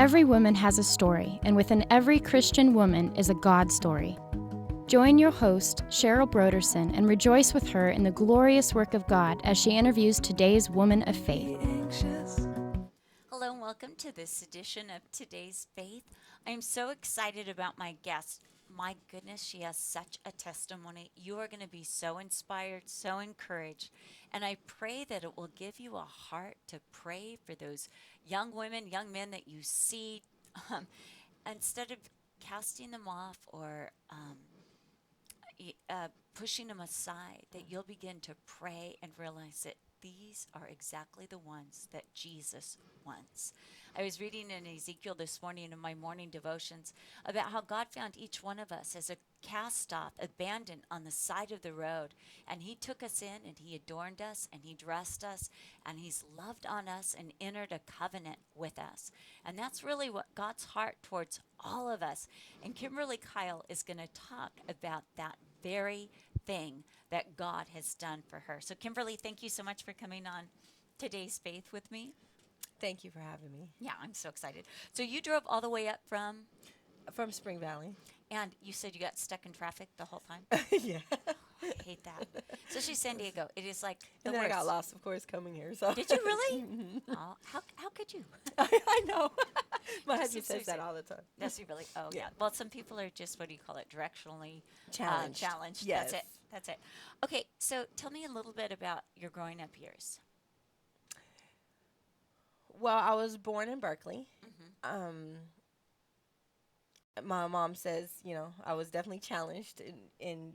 Every woman has a story, and within every Christian woman is a God story. Join your host, Cheryl Brodersen, and rejoice with her in the glorious work of God as she interviews today's woman of faith. Hello and welcome to this edition of Today's Faith. I'm so excited about my guest. My goodness, she has such a testimony. You are going to be so inspired, so encouraged, and I pray that it will give you a heart to pray for those young women, young men that you see, um, instead of casting them off or pushing them aside, that you'll begin to pray and realize that these are exactly the ones that Jesus wants. I was reading in Ezekiel this morning in my morning devotions about how God found each one of us as a cast off, abandoned on the side of the road. And He took us in and He adorned us and He dressed us and He's loved on us and entered a covenant with us. And that's really what God's heart towards all of us. And Kimberly Kyle is going to talk about that very thing that God has done for her. So, Kimberly, thank you so much for coming on Today's Faith with me. Thank you for having me. Yeah, I'm so excited. So, you drove all the way up from Spring Valley. and you said you got stuck in traffic the whole time? Yeah. I hate that. Especially San Diego. It is like the And then worst. I got lost, of course, coming here. So. Did you really? Oh, how could you? I know. My Just husband so says that sick. all the time. Does he really? Oh, yeah. Yeah. Well, some people are just, what do you call it, directionally challenged. Yes. That's it. Okay, so tell me a little bit about your growing up years. Well, I was born in Berkeley. My mom says, I was definitely challenged in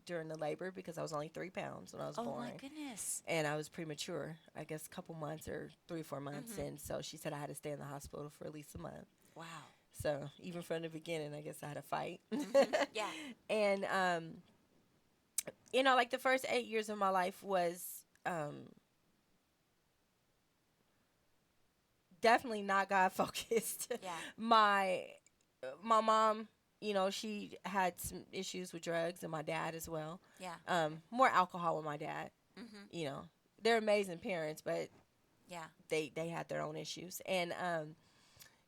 during the labor because I was only 3 pounds when I was Oh, born. my goodness. And I was premature, I guess a couple months or 3 or 4 months. And so she said I had to stay in the hospital for at least a month. Wow. So even from the beginning, I guess I had to fight. Yeah. And, like the first 8 years of my life was definitely not God focused. Yeah. My mom, she had some issues with drugs, and my dad as well. Yeah. More alcohol with my dad. Mm-hmm. They're amazing parents, but Yeah. they had their own issues, and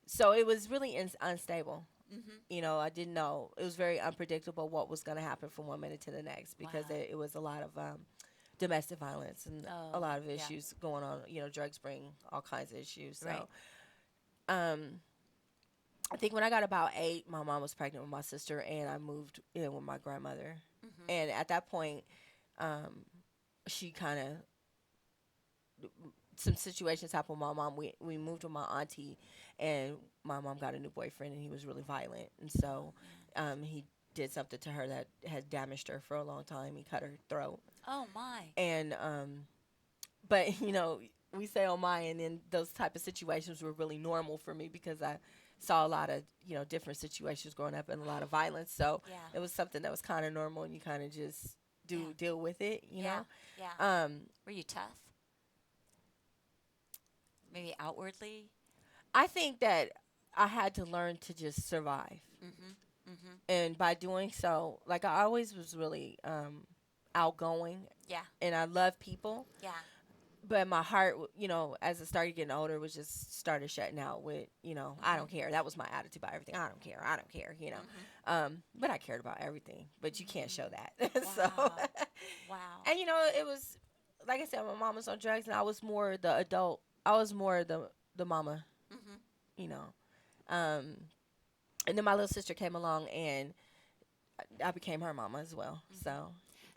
so it was really unstable. Mm-hmm. I didn't know. It was very unpredictable what was going to happen from one minute to the next because Wow. it was a lot of domestic violence and a Oh, lot of yeah. issues going on. Drugs bring all kinds of issues. So, Right. I think when I got about 8, my mom was pregnant with my sister, and I moved in with my grandmother. Mm-hmm. And at that point, she kind of some situations happened with my mom. We moved with my auntie, and my mom got a new boyfriend, and he was really violent. And so, he did something to her that had damaged her for a long time. He cut her throat. Oh, my. And but we say oh my, and then those type of situations were really normal for me because I saw a lot of different situations growing up and a lot of violence. So Yeah. it was something that was kind of normal, and you kind of just deal with it. Yeah. Yeah. Were you tough? Maybe outwardly? I think that I had to learn to just survive, Mm-hmm. Mm-hmm. and by doing so, like I always was really outgoing, Yeah. and I love people. Yeah. But my heart, as I started getting older, was just started shutting out with, I don't care. That was my attitude about everything. I don't care. I don't care, Mm-hmm. But I cared about everything. But you can't show that. Wow. So, Wow. and, it was, like I said, my mom was on drugs, and I was more the adult. I was more the mama, Mm-hmm. you know. Um, and then my little sister came along, and I became her mama as well. Mm-hmm.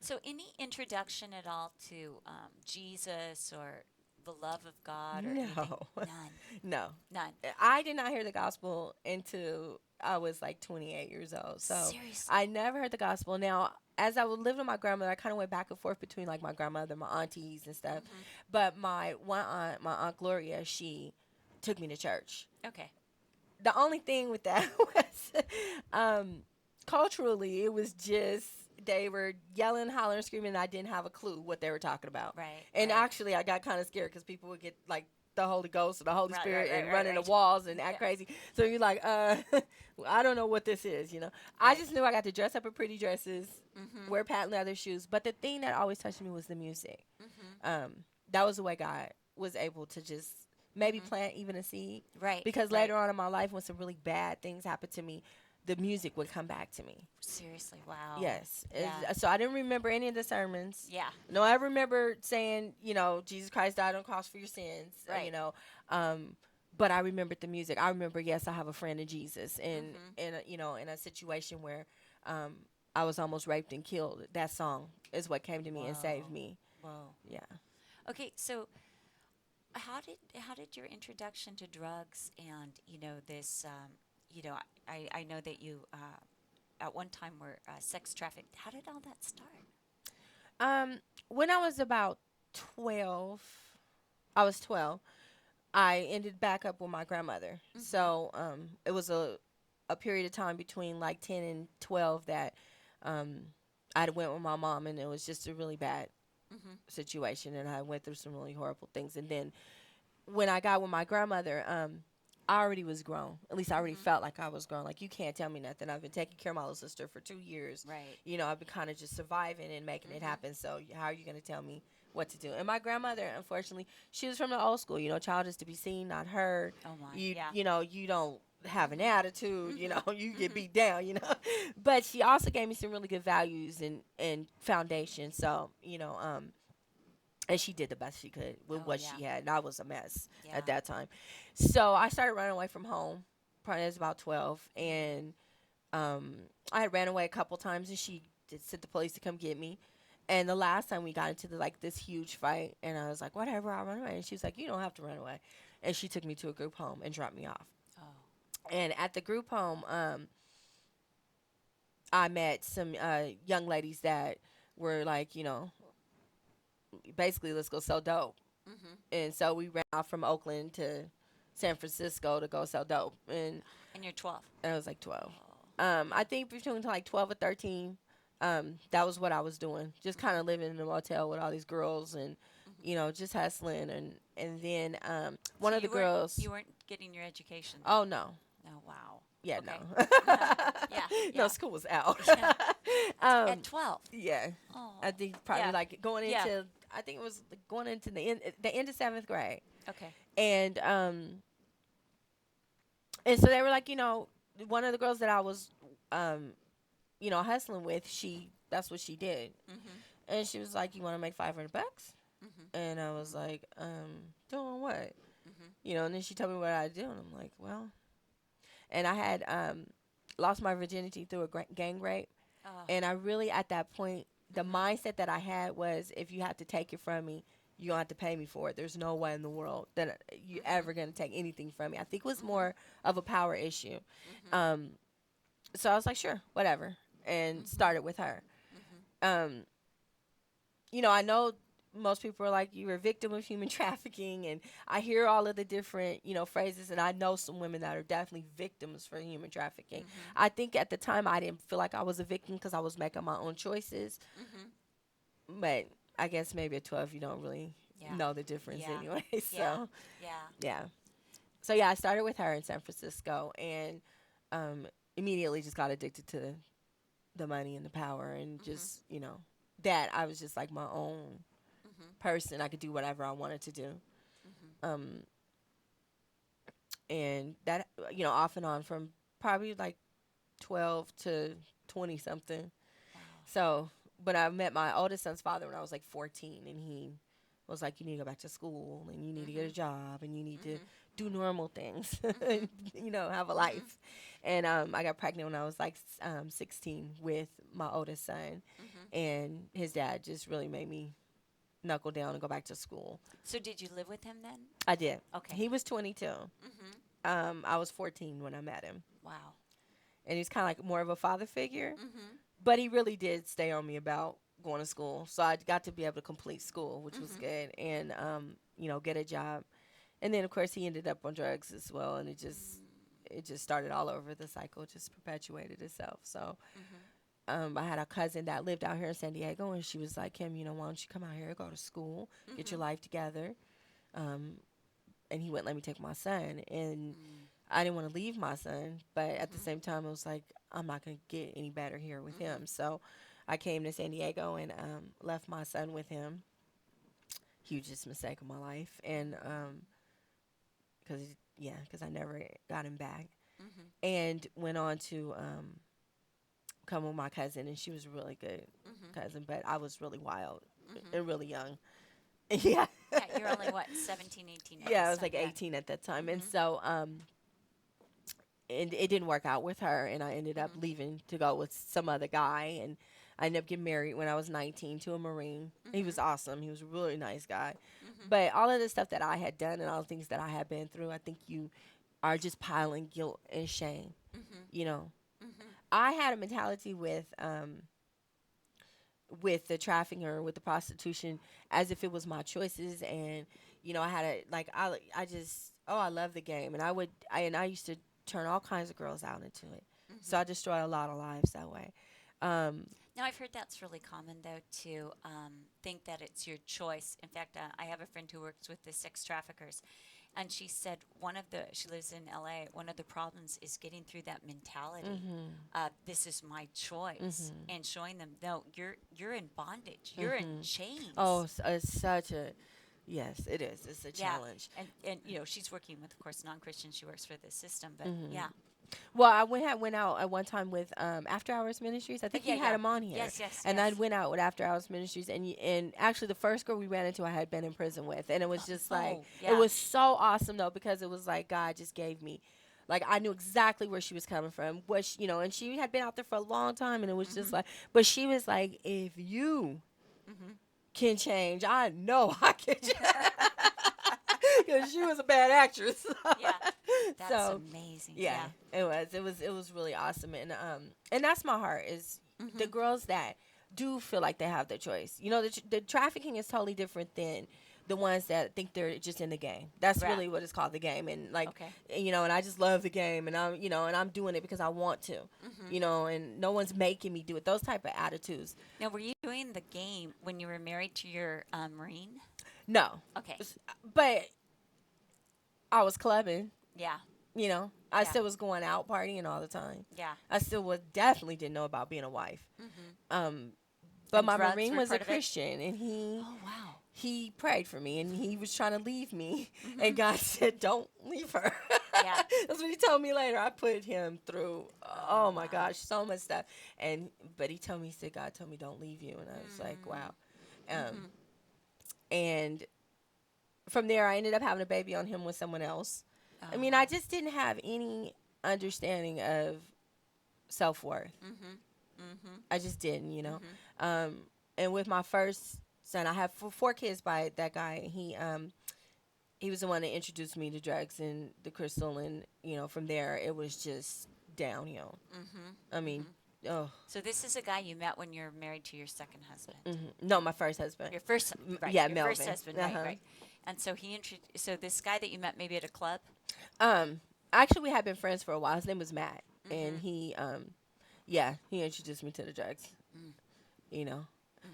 So, any introduction at all to Jesus or the love of God or anything? No. None. No. None. I did not hear the gospel until I was like 28 years old. So Seriously? I never heard the gospel. Now, as I would live with my grandmother, I kind of went back and forth between like my grandmother, my aunties and stuff. Mm-hmm. But my one aunt, my Aunt Gloria, she took me to church. Okay. The only thing with that was culturally, it was just they were yelling, hollering, screaming, and I didn't have a clue what they were talking about. Right. And right. actually, I got kind of scared because people would get like the Holy Ghost or the Holy Right, Spirit right, and right, run into right. walls and act Yeah. crazy. So you're like, I don't know what this is, I Right. just knew I got to dress up in pretty dresses, Mm-hmm. wear patent leather shoes. But the thing that always touched me was the music. Mm-hmm. That was the way God was able to just maybe plant even a seed. Right. Because Right. later on in my life, when some really bad things happened to me, the music would come back to me. Seriously. Wow. Yes. Yeah. So I didn't remember any of the sermons. Yeah. No, I remember saying, Jesus Christ died on the cross for your sins, Right. Um, but I remembered the music. I remember, yes, I have a friend in Jesus, and Mhm. in a situation where um, I was almost raped and killed. That song is what came to me and saved Whoa. me. Whoa. Yeah. Okay, so how did your introduction to drugs and this I know that you at one time were sex trafficked. How did all that start? When I was about 12, I was 12. I ended back up with my grandmother. Mhm. So it was a period of time between like 10 and 12 that um, I went with my mom, and it was just a really bad Mhm. situation, and I went through some really horrible things. And then when I got with my grandmother, I already was grown. At least I already Mhm. felt like I was grown. Like, you can't tell me nothing. I've been taking care of my little sister for 2 years. Right. I've been kind of just surviving and making it Mhm. happen. So how are you going to tell me what to do? And my grandmother, unfortunately, she was from the old school. Child is to be seen, not heard. Oh my. You Yeah. you know you don't have an Mhm. attitude. Mhm. You get Mhm. beat down. But she also gave me some really good values and foundation. So and she did the best she could with Oh what yeah. she had. And I was a mess at Yeah. that time. So I started running away from home. Probably I was about 12. And um, I had ran away a couple times, and she did sent the police to come get me. And the last time we got into this huge fight, and I was like, whatever, I'll run away. And she was like, you don't have to run away. And she took me to a group home and dropped me off. Oh. And at the group home, I met some young ladies that were like, basically, let's go sell dope. Mhm. And so we ran off from Oakland to San Francisco to go sell dope. And And you're 12. I was like 12. Oh. I think between like 12 or 13, that was what I was doing. Just kind Mhm. of living in a motel with all these girls, and, Mhm. just hustling. And then one So of the you weren't girls, you weren't getting your education then? oh, no. Oh wow. Yeah, Okay. no. Yeah. No, Yeah. school was out. Yeah. At um, 12. yeah. I Oh. think probably Yeah. like going Yeah. into, I think it was like going into the end of seventh grade. Okay. And and so they were like, one of the girls that I was, um, hustling with, that's what she did. Mhm. And she was like, you want to make $500? Mhm. And I was like, doing what? Mhm. And then she told me what I do. And I'm like, well, and I had lost my virginity through a gang rape. Oh. And I really, at that point, the Mhm. mindset that I had was, if you have to take it from me, you don't have to pay me for it. There's no way in the world that you Mhm. ever going to take anything from me. I think it was Mhm. more of a power issue. Mhm. Um, so I was like, sure, whatever, and Mhm. started with her. Mhm. Um, I know most people are like, you're a victim of human trafficking, and I hear all of the different, phrases, and I know some women that are definitely victims for human trafficking. Mhm. I think at the time I didn't feel like I was a victim because I was making my own choices, Mhm. but I guess maybe at 12 you don't really Yeah. know the difference Yeah. anyway. Yeah. So Yeah. yeah, so yeah, I started with her in San Francisco, and um, immediately just got addicted to the money and the power, and Mhm. just that I was just like my own Mhm. person. I could do whatever I wanted to do. Mhm. Um, and that, off and on from probably like 12 to 20 something. Wow. So, but I met my oldest son's father when I was like 14, and he was like, you need to go back to school, and you need to get a Mhm. job, and you need to Mhm. do normal things, and, Mhm. have a Mhm. life. And I got pregnant when I was like 16 with my oldest son, Mhm. and his dad just really made me knuckle down and go back to school. So did you live with him then? I did. Okay. He was 22. Mhm. I was 14 when I met him, Wow. and he's kind of like more of a father figure, Mhm. but he really did stay on me about going to school. So I got to be able to complete school, which was Mhm. good, and get a job. And then of course he ended up on drugs as well, and it just started all over. The cycle just perpetuated itself. So Mhm. I had a cousin that lived out here in San Diego, and she was like, Kim, why don't you come out here, go to school, get your Mhm. life together. Um, and he wouldn't let me take my son, and Mm. I didn't want to leave my son, but at the Mhm. same time, it was like, I'm not going to get any better here with Mhm. him. So I came to San Diego and left my son with him. Hugest mistake of my life. And because I never got him back, Mhm. and went on to come with my cousin, and she was a really good Mhm. cousin, but I was really wild Mhm. and really young. Yeah. Yeah, you're only what, 17, 18 at Yeah, I this was time. like Yeah. 18 at that time. And Mhm. so and it didn't work out with her, and I ended up Mhm. leaving to go with some other guy, and I ended up getting married when I was 19 to a Marine. He was Mhm. awesome. He was a really nice guy. Mhm. But all of the stuff that I had done and all the things that I had been through, I think you are just piling guilt and shame, Mhm. you know. Mhm. I had a mentality with the trafficking or with the prostitution as if it was my choices, and I had a like I just, oh, I love the game, and I used to turn all kinds of girls out into it. So I Mhm. destroy a lot of lives that way. um Now, I've heard that's really common, though, to think that it's your choice. In fact, I have a friend who works with the sex traffickers, and she said she lives in LA, one of the problems is getting through that mentality. mhm This is my choice, mhm and showing them, no, you're in bondage, you're in mhm oh, chains. it's such a, yes, it is, it's a Yeah, challenge. and she's working with, of course, non-Christian. She works for the system, but Mhm. yeah. Well, I went out at one time with After Hours Ministries. I Oh, think yeah, you had yeah. him on here, Yes, yes, and I yes. went out with After Hours Ministries, and actually the first girl we ran into, I had been in prison with, and it was just like, Oh, it yeah. was so awesome though, because it was like God just gave me, like, I knew exactly where she was coming from, what and she had been out there for a long time, and it was just Mhm. like, but she was like, if you Mhm. can change, I know I can change, because she was a bad actress. Yeah. That's So amazing. yeah, Yeah. it was really awesome, and that's my heart, is the Mhm. girls that do feel like they have their choice. The trafficking is totally different than the ones that think they're just in the game. That's Right. really what it's called, the game, and like, Okay. and I just love the game, and I'm doing it because I want to, Mhm. and no one's making me do it. Those type of attitudes. Now, were you doing the game when you were married to your Marine? No, Okay. but I was clubbing. Yeah. I Yeah. still was going out partying all the time. Yeah. I still was definitely didn't know about being a wife. Mhm. Um, but And my drugs Marine were was a part of it. Christian, and he Oh, wow. he prayed for me, and he was trying to leave me, and Mhm. God said, "Don't leave her." Yeah. That's what he told me later. I put him through, Oh, oh my wow. gosh, so much stuff, but he told me, he said, God told me, don't leave you, and I was like, wow. Mm. Um, Mhm. and from there, I ended up having a baby on him with someone else. I Oh, mean, I wow. just didn't have any understanding of self worth. Mhm. Mhm. I just didn't. Mhm. Um, and with my first son, I have four kids by that guy. He was the one that introduced me to drugs and the crystal, and from there it was just downhill. Mhm. I mean, Mhm. oh, So this is a guy you met when you're married to your second husband. no, my first husband. Your first, right? Yeah, Your first Melvin. husband, Uh right? huh. Right. And so he introduced. So this guy that you met maybe at a club. Um, actually, we had been friends for a while. His name was Matt, and Mhm. yeah, he introduced me to the drugs. Mm. You know,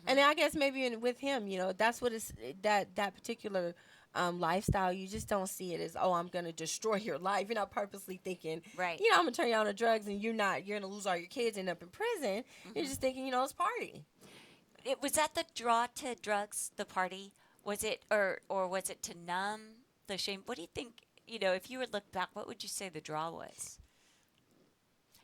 and Mhm. I guess maybe with him, that's what it's that particular lifestyle. You just don't see it as, oh, I'm gonna destroy your life. You're not purposely thinking, Right. I'm gonna turn you on to drugs, and you're gonna lose all your kids, end up in prison. You're Mhm. just thinking, it's party. It was that the draw to drugs, the party. Was it, or was it to numb the shame? What do you think? If you would look back, what would you say the draw was?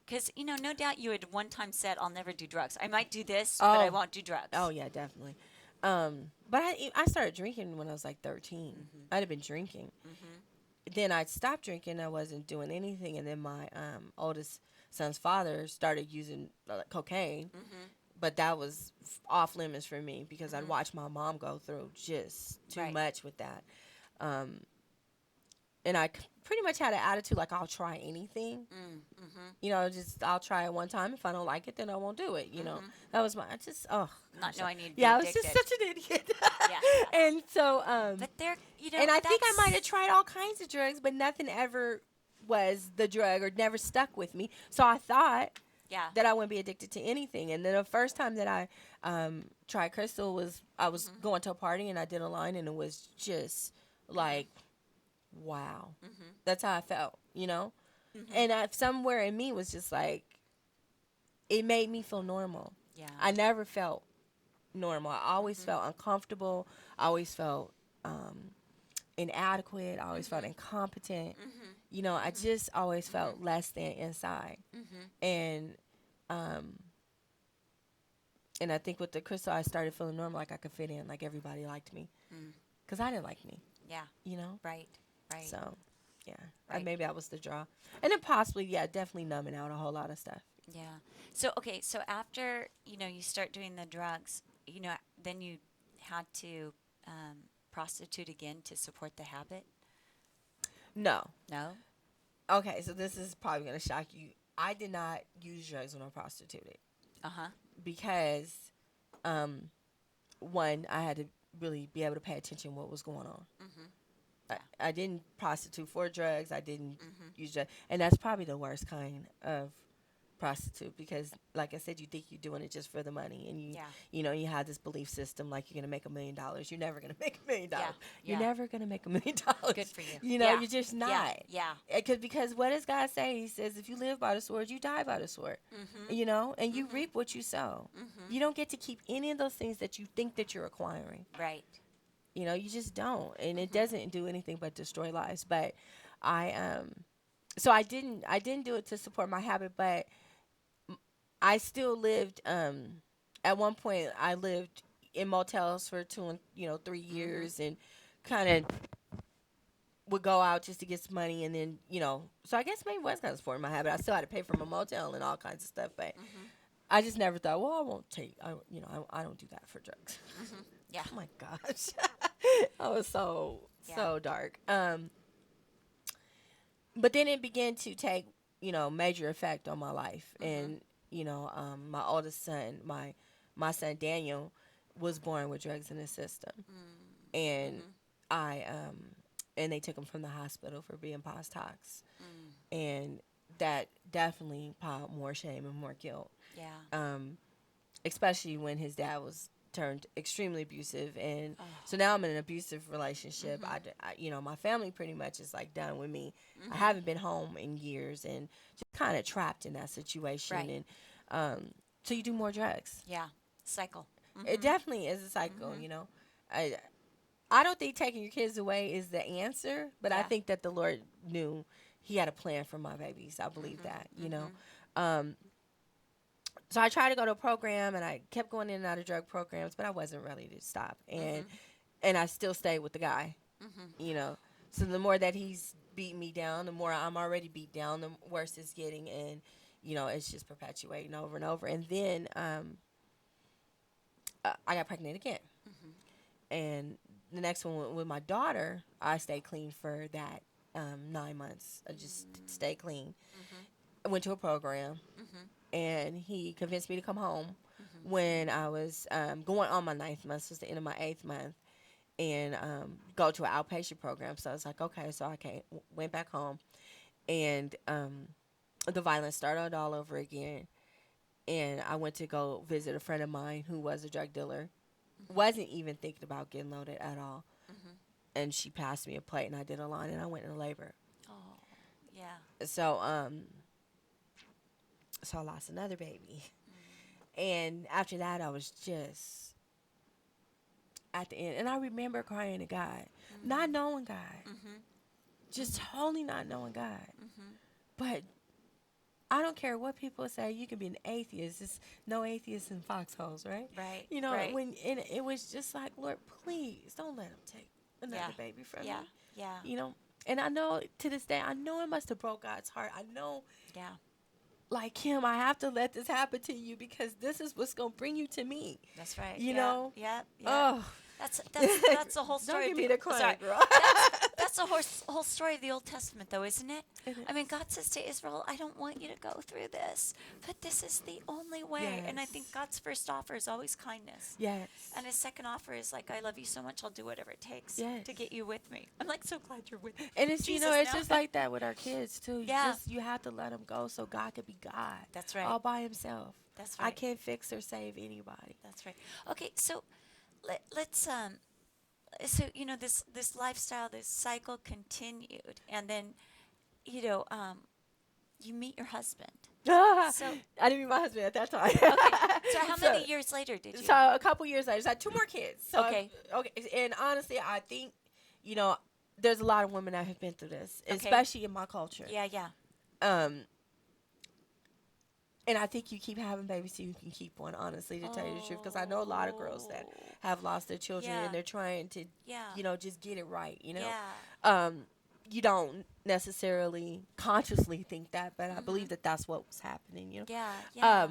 Because no doubt you had one time said, "I'll never do drugs. I might do this, but I Oh, won't do oh drugs." yeah, definitely. But I started drinking when I was like 13. Mhm. I'd have been drinking. Mhm. Then I stopped drinking. I wasn't doing anything, and then my oldest son's father started using cocaine, Mhm. but that was off limits for me because I'd Mhm. watched my mom go through just too Right. much with that. Um, and pretty much had an attitude like, I'll try anything. Mm. Mhm. Just I'll try it one time. If I don't like it, then I won't do it. Mhm. That was I just, oh Not gosh, knowing you'd be yeah, I was just addicted. such an idiot. Yeah. And so But there, and I think I might have that's tried all kinds of drugs, but nothing ever was the drug or never stuck with me. So I thought yeah. that I wouldn't be addicted to anything. And then the first time that I tried crystal was I was Mhm. going to a party, and I did a line, and it was just Mhm. like, wow. Mhm. That's how I felt. Mhm. And somewhere in me was just like, it made me feel normal. Yeah. I never felt normal. I always Mhm. felt uncomfortable. I always felt inadequate. I always felt incompetent. I just always felt less than inside. And um, and I think with the crystal, I started feeling normal, like I could fit in, like everybody liked me, because I didn't like me. Yeah. Right. Right. So, yeah, Right. maybe that was the draw, and then possibly, yeah, definitely numbing out a whole lot of stuff. Yeah. So okay. So after you start doing the drugs, then you had to prostitute again to support the habit. No. No. Okay, so this is probably gonna shock you. I did not use drugs when I prostituted because, one, I had to really be able to pay attention what was going on. I didn't prostitute for drugs. I didn't use drugs, and that's probably the worst kind of prostitute, because like I said, you think you're doing it just for the money, and you have this belief system like you're gonna make $1 million. You're never gonna make $1 million. You're never gonna make $1 million. Good for you. You're just not. Because what does God say? He says, if you live by the sword, you die by the sword. And you reap what you sow. You don't get to keep any of those things that you think that you're acquiring. Right. You just don't, and it doesn't do anything but destroy lives. But so I didn't do it to support my habit, but I still lived. At one point, I lived in motels for 2 and 3 years, and kind of would go out just to get some money, and then So I guess maybe it was kind of supporting my habit. I still had to pay for my motel and all kinds of stuff, but I just never thought, well, I won't take. I don't do that for drugs. Yeah. Oh my gosh, I was so dark. But then it began to take major effect on my life, and my oldest son, my son Daniel, was born with drugs in his system, and and they took him from the hospital for being post-tox, and that definitely piled more shame and more guilt. Yeah. Especially when his dad was turned extremely abusive, and so now I'm in an abusive relationship. My family pretty much is like done with me. I haven't been home in years, and just kind of trapped in that situation. Right. And so you do more drugs. Yeah. Cycle. It definitely is a cycle. I don't think taking your kids away is the answer, but I think that the Lord knew He had a plan for my babies. I believe that. So I tried to go to a program, and I kept going in and out of drug programs, but I wasn't ready to stop. And I still stayed with the guy, So the more that he's beating me down, the more I'm already beat down, the worse it's getting. And, it's just perpetuating over and over. And then I got pregnant again. And the next one with my daughter, I stayed clean for that 9 months. I just stayed clean. I went to a program. And he convinced me to come home when I was going on my 9th month, so it's the end of my 8th month, and go to an outpatient program. So I was like, okay, so I went back home, and the violence started all over again. And I went to go visit a friend of mine who was a drug dealer, wasn't even thinking about getting loaded at all, and she passed me a plate, and I did a line, and I went into labor. Oh, yeah. So I lost another baby. And after that, I was just at the end. And I remember crying to God, not knowing God, just totally not knowing God. But I don't care what people say. You can be an atheist. There's no atheists in foxholes, right? Right. Right. And it was just like, Lord, please don't let him take another baby from me. Yeah. And I know to this day, I know it must have broke God's heart. I know. Yeah. Like him, I have to let this happen to you, because this is what's gonna bring you to me. That's right. Yeah. Oh, that's the whole story. Don't give me the crying, girl. That's the whole story of the Old Testament, though, isn't it? I mean, God says to Israel, "I don't want you to go through this, but this is the only way." Yes. And I think God's first offer is always kindness. Yes. And His second offer is like, "I love you so much, I'll do whatever it takes to get you with me." I'm like so glad you're with me. And it's Jesus it's now. just like that with our kids too. Yeah. You have to let them go so God could be God. That's right. All by Himself. That's right. I can't fix or save anybody. That's right. Okay, so let's so this lifestyle, this cycle continued, and then you meet your husband. So I didn't meet my husband at that time. Okay. So how many years later did you? So a couple years later, I had 2 more kids. So Okay. Okay. And honestly, I think, there's a lot of women that have been through this, Okay. especially in my culture. Yeah, yeah. Um, and I think you keep having babies so you can keep one, honestly, to tell you the truth. Because I know a lot of girls that have lost their children Yeah. and they're trying to, Yeah. just get it right, Yeah. You don't necessarily consciously think that, but I believe that that's what was happening. Yeah. Yeah.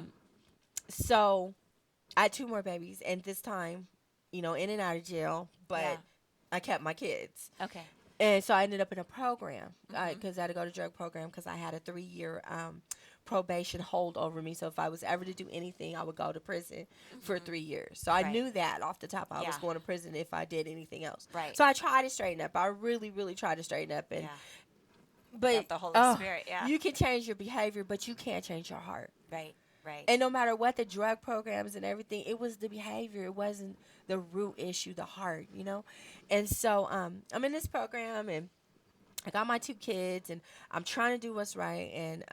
So I had 2 more babies, and this time, in and out of jail, but Yeah. I kept my kids. Okay. And so I ended up in a program because I had to go to drug program because I had a 3-year probation hold over me. So if I was ever to do anything, I would go to prison for 3 years. So I Right. knew that off the top. I was Yeah. going to prison if I did anything else. Right. So I tried to straighten up. I really, really tried to straighten up. And Yeah. but Got the Holy Spirit. Yeah. you can change your behavior, but you can't change your heart. Right. Right. And no matter what the drug programs and everything, it was the behavior. It wasn't the root issue, the heart. And so I'm in this program, and I got my 2 kids, and I'm trying to do what's right. And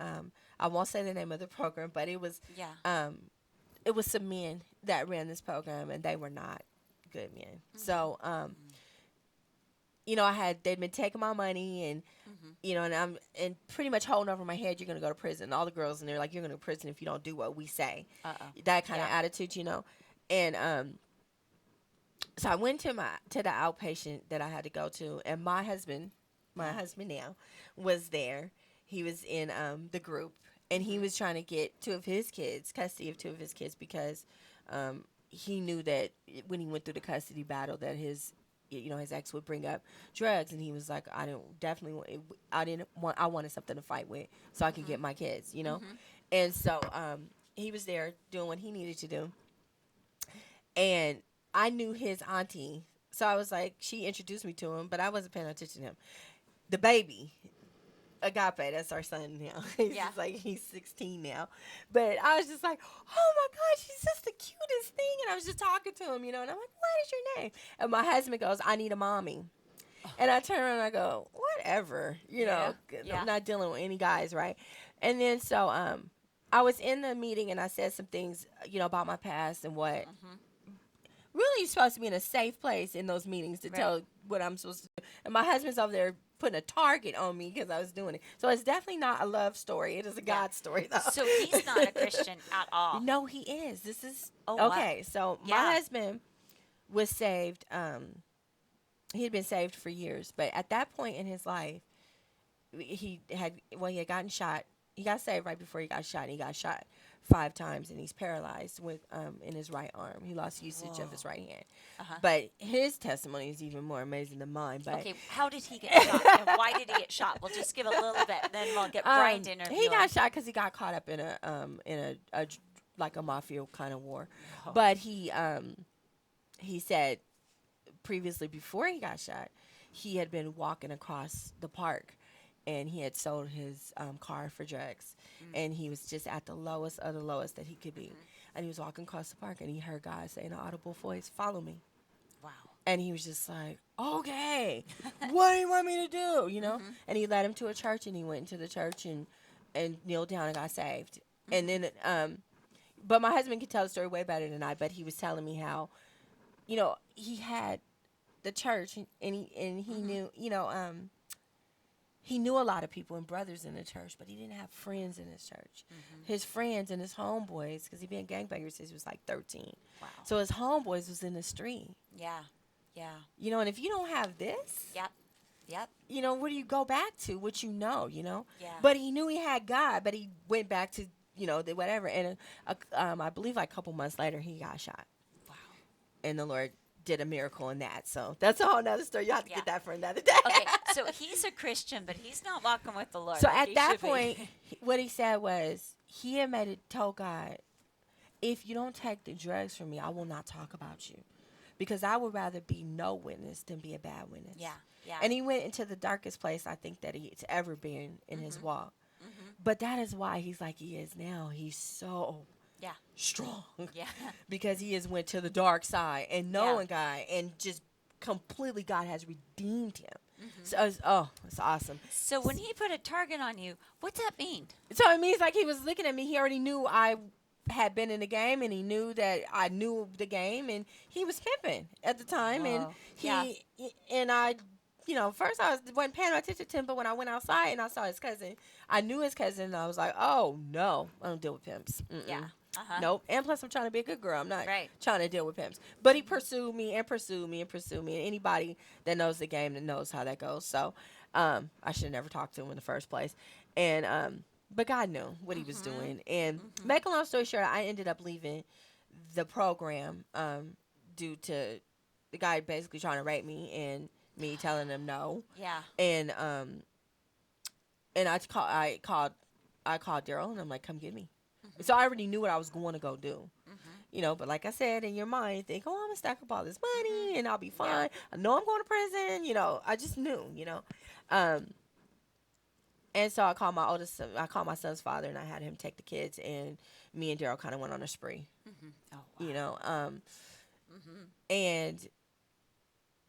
I won't say the name of the program, but it was some men that ran this program, and they were not good men. So they'd been taking my money, and and I'm pretty much holding over my head. You're gonna go to prison. All the girls in there like, you're gonna go to prison if you don't do what we say. That kind of attitude, And so I went to the outpatient that I had to go to, and my husband now was there. He was in the group, and he was trying to get custody of 2 of his kids, because he knew that when he went through the custody battle that his ex would bring up drugs, and he was like, I wanted something to fight with so I could get my kids, And so he was there doing what he needed to do, and I knew his auntie, so I was like, she introduced me to him, but I wasn't paying attention to him. The baby, Agape, that's our son now. He's 16 now. But I was just like, oh my gosh, he's just the cutest thing. And I was just talking to him, and I'm like, what is your name? And my husband goes, I need a mommy. And I turn around and I go, whatever, I'm not dealing with any guys, right? And then so I was in the meeting, and I said some things, about my past and what. Really, you're supposed to be in a safe place in those meetings to tell what I'm supposed to do. And my husband's over there putting a target on me because I was doing it. So it's definitely not a love story. It is a God story, though. So he's not a Christian at all. No, he is. This is okay. Wow. So my husband was saved. He had been saved for years, but at that point in his life, he had gotten shot. He got saved right before he got shot. And he got shot 5 times, and he's paralyzed with in his right arm. He lost usage of his right hand. But his testimony is even more amazing than mine. But okay, how did he get shot, and why did he get shot? We'll just give a little bit, then we'll get Brian to interview He got him. shot because he got caught up in a like a mafia kind of war. But he said previously, before he got shot, he had been walking across the park, and he had sold his car for drugs, and he was just at the lowest of the lowest that he could be. And he was walking across the park, and he heard God say in an audible voice, follow me. Wow. And he was just like, okay, what do you want me to do, And he led him to a church, and he went into the church and kneeled down and got saved. And then, but my husband could tell the story way better than I, but he was telling me how, he had the church, and he knew, he knew a lot of people and brothers in the church, but he didn't have friends in his church. His friends and his homeboys, because he'd been gangbangers since he was like 13. Wow. So his homeboys was in the street. Yeah. Yeah. And if you don't have this, Yep. what do you go back to? What Yeah. But he knew he had God, but he went back to, the whatever. And I believe like a couple months later, he got shot. Wow. And the Lord did a miracle in that. So that's a whole nother story. You have to get that for another day. Okay, so he's a Christian, but he's not walking with the Lord. So like at he that should be. point, what he said was, he had told God, if you don't take the drugs from me, I will not talk about you. Because I would rather be no witness than be a bad witness. Yeah. And he went into the darkest place I think that he's ever been in his walk. But that is why he's like he is now. He's so strong. Yeah. Because he has went to the dark side and knowing God, and just completely God has redeemed him. So it's awesome. So when he put a target on you, what's that mean? So it means like he was looking at me. He already knew I had been in the game, and he knew that I knew the game, and he was pimping at the time. Whoa. And I first I wasn't paying attention to him, but when I went outside and I saw his cousin, I knew his cousin, and I was like, oh, no, I don't deal with pimps. Yeah. Uh-huh. Nope. And plus, I'm trying to be a good girl. I'm not Right. trying to deal with pimps. But he pursued me and pursued me and pursued me. And anybody that knows the game that knows how that goes. So I should have never talked to him in the first place. And but God knew what he was doing. And make a long story short, I ended up leaving the program due to the guy basically trying to rape me and me telling him no. Yeah. And I called Daryl, and I'm like, come get me. So I already knew what I was going to go do. But like I said, in your mind, you think, oh, I'm going to stack up all this money and I'll be fine. Yeah. I know I'm going to prison. I just knew, And so I called my oldest son, I called my son's father, and I had him take the kids, and me and Daryl kind of went on a spree. Oh, wow. And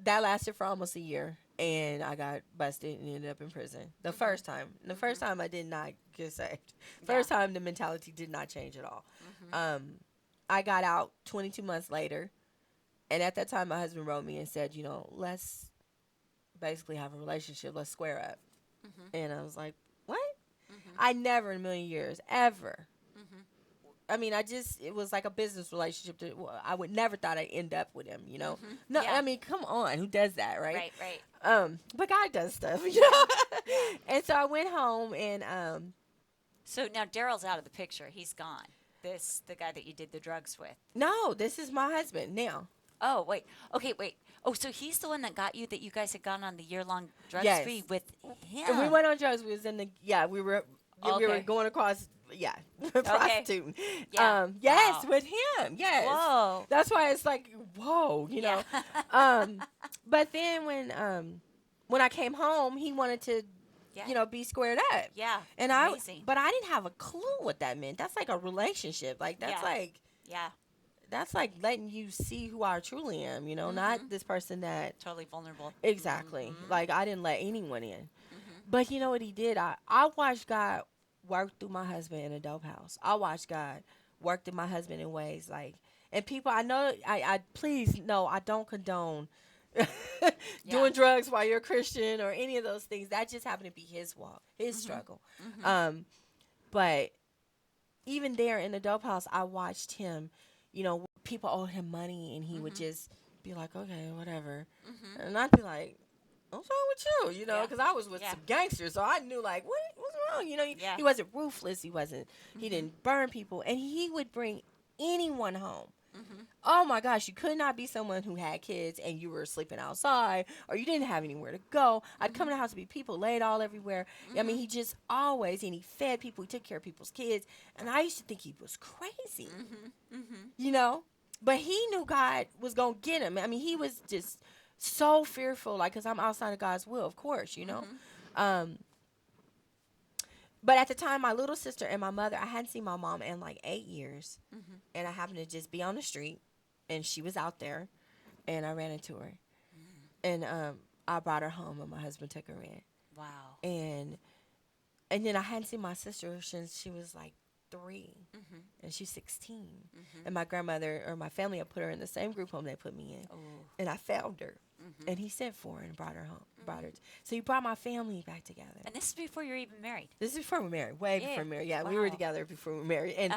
that lasted for almost a year, and I got busted and ended up in prison. The first time I did not get saved. First time the mentality did not change at all. I got out 22 months later, and at that time my husband wrote me and said, let's basically have a relationship. Let's square up. And I was like, what? I never in a million years, ever. I mean, it was like a business relationship. I would never thought I'd end up with him, No, Yeah. I mean, come on. Who does that, right? Right. But God does stuff, And so I went home, and So now Daryl's out of the picture. He's gone. The guy that you did the drugs with. no, this is my husband now. Oh, wait. Okay, wait. Oh, so he's the one that got you, that you guys had gone on the year-long drug Yes. spree with him. And we went on drugs. We was in we were Okay. going across, prostituting. Yeah. Yes, Wow. with him. Yes. Whoa. That's why it's like, whoa, Yeah. But then when I came home, he wanted to, Yeah. be squared up. Yeah. And Amazing. but I didn't have a clue what that meant. That's like a relationship. Like that's Yeah. like Yeah. that's like letting you see who I truly am, not this person that Totally vulnerable. exactly. Like I didn't let anyone in. Mm-hmm. But you know what he did? I watched God work through my husband in a dope house. I watched God work through my husband in ways like, and people, I know, I please, no, I don't condone doing drugs while you're a Christian or any of those things. That just happened to be his walk, his struggle. But even there in the dope house, I watched him, people owed him money, and he would just be like, okay, whatever. And I'd be like, what's wrong with you? Because I was with some gangsters, so I knew, like, what's wrong? He wasn't ruthless. He didn't burn people. And he would bring anyone home. Oh, my gosh, you could not be someone who had kids and you were sleeping outside or you didn't have anywhere to go. I'd come to the house to be people laid all everywhere. I mean, he just always, and he fed people. He took care of people's kids. And I used to think he was crazy, But he knew God was going to get him. I mean, he was just so fearful, like, because I'm outside of God's will, of course, But at the time, my little sister and my mother, I hadn't seen my mom in like 8 years. And I happened to just be on the street, and she was out there, and I ran into her. And I brought her home, and my husband took her in. Wow. And then I hadn't seen my sister since she was like 3, and she's 16. And my grandmother or my family had put her in the same group home they put me in. Oh. And I found her. And he sent for her and brought her home. So he brought my family back together. And this is before you're even married. This is before we were married. Way before we were married. Yeah, we were Wow. together before we were married. And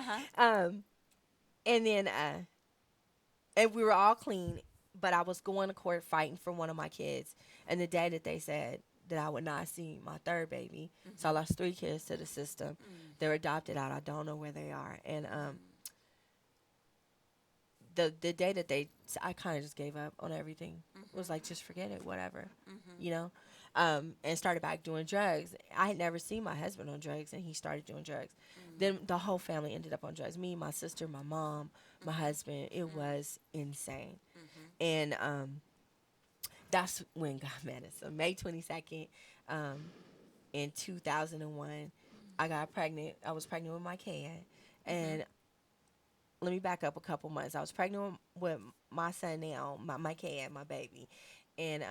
and then and we were all clean, but I was going to court fighting for one of my kids. And the day that they said that I would not see my third baby, so I lost 3 kids to the system. They're adopted out. I don't know where they are. And the day that I kind of just gave up on everything. It was like, just forget it, whatever, and started back doing drugs. I had never seen my husband on drugs, and he started doing drugs. Then the whole family ended up on drugs. Me, my sister, my mom, my husband. It was insane. And that's when God met us. So May 22nd, in 2001, I got pregnant. I was pregnant with my kid. And let me back up a couple months. I was pregnant with my son now, my kid, my baby. And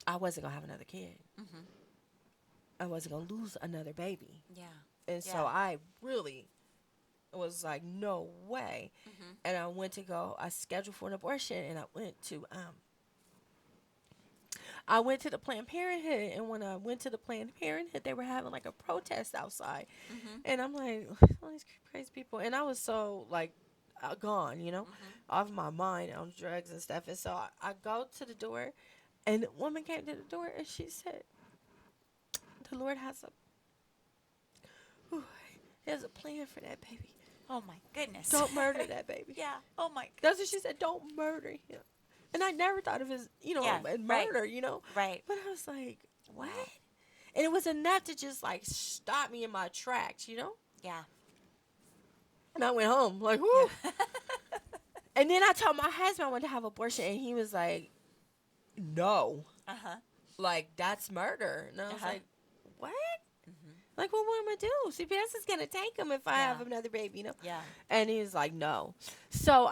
I wasn't going to have another kid. I wasn't going to lose another baby. Yeah. And so I really was like, no way. And I went to I scheduled for an abortion, and I went to I went to the Planned Parenthood, and when I went to the Planned Parenthood, they were having like a protest outside, Mm-hmm. and I'm like, all these crazy people, and I was so like gone, Mm-hmm. off my mind on drugs and stuff, and so I go to the door, and the woman came to the door, and she said, "The Lord has whew, he has a plan for that baby. Oh my goodness. Don't murder that baby." Yeah. Oh my That's what goodness. she said. Don't murder him. And I never thought of his, Yeah. Right. murder, Right. But I was like, what? Wow. And it was enough to just like stop me in my tracks. Yeah. And I went home like, whoo. Yeah. And then I told my husband I wanted to have abortion, and he was like, no, Uh-huh. like that's murder. And I was Uh-huh. like, what? Mm-hmm. Like, well, what am I gonna do? CPS is gonna take him if I Yeah. have another baby. Yeah. And he was like, no. So,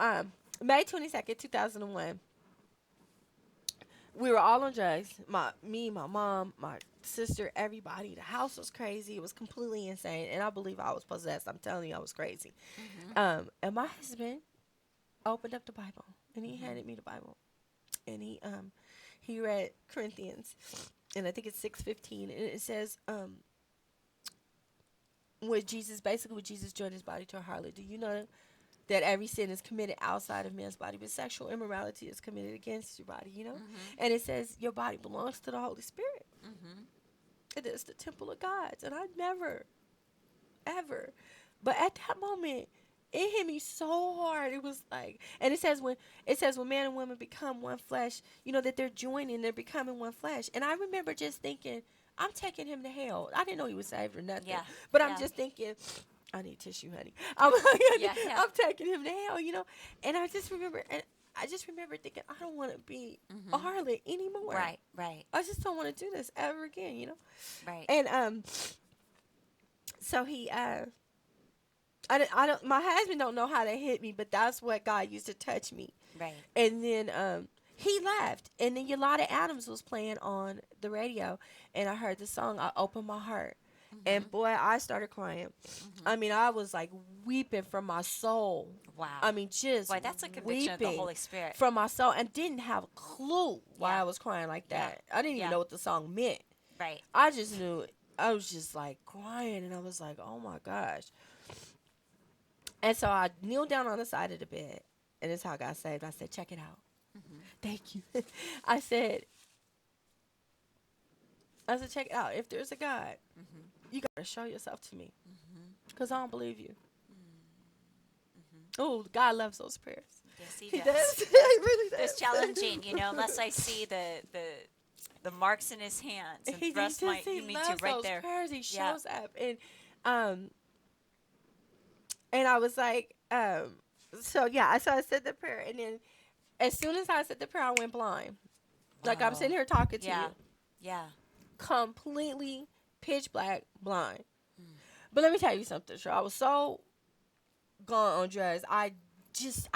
May 22nd, 2001, we were all on drugs. Me, my mom, my sister, everybody. The house was crazy. It was completely insane. And I believe I was possessed. I'm telling you, I was crazy. Mm-hmm. And my husband opened up the Bible, and he Mm-hmm. handed me the Bible. And he read Corinthians, and I think it's 6:15, and it says, with Jesus joined his body to a harlot. Do you know that every sin is committed outside of man's body, but sexual immorality is committed against your body? Mm-hmm. And it says your body belongs to the Holy Spirit. Mm-hmm. It is the temple of God's. And I never, ever, but at that moment, it hit me so hard. It was like, and it says when man and woman become one flesh, that they're joining, they're becoming one flesh. And I remember just thinking, I'm taking him to hell. I didn't know he was saved or nothing. Yeah. But Yeah. I'm just thinking, I need tissue, honey. I'm, Yeah. Yeah. I'm taking him to hell. And I just remember thinking, I don't want to be a Mm-hmm. harlot anymore. Right. Right. I just don't want to do this ever again. Right. And so he I don't my husband don't know how that hit me, but that's what God used to touch me. Right. And then he left, and then Yolanda Adams was playing on the radio, and I heard the song I Opened My Heart. And boy, I started crying. Mm-hmm. I mean, I was like weeping from my soul. Wow. I mean, just Boy, that's a conviction of the weeping Holy Spirit. from my soul, and didn't have a clue why Yeah. I was crying like Yeah. that. I didn't even Yeah. know what the song meant. Right. I just knew I was just like crying, and I was like, oh my gosh. And so I kneeled down on the side of the bed, and this is how I got saved. I said, check it out. Mm-hmm. Thank you. I said, check it out. If there's a God, Mm-hmm. you got to show yourself to me, Mm-hmm. because I don't believe you. Mm-hmm. Oh, God loves those prayers. Yes, He he does. does. He really does. It's challenging, unless I see the marks in his hands and He thrust just, my he me loves to right those there. prayers. He Yeah. shows up, and I was like, so yeah, so I said the prayer, and then as soon as I said the prayer, I went blind. Like I'm Wow. sitting here talking to Yeah. you, Yeah. completely pitch black blind. Mm. But let me tell you something, Cheryl. I was so gone on drugs. I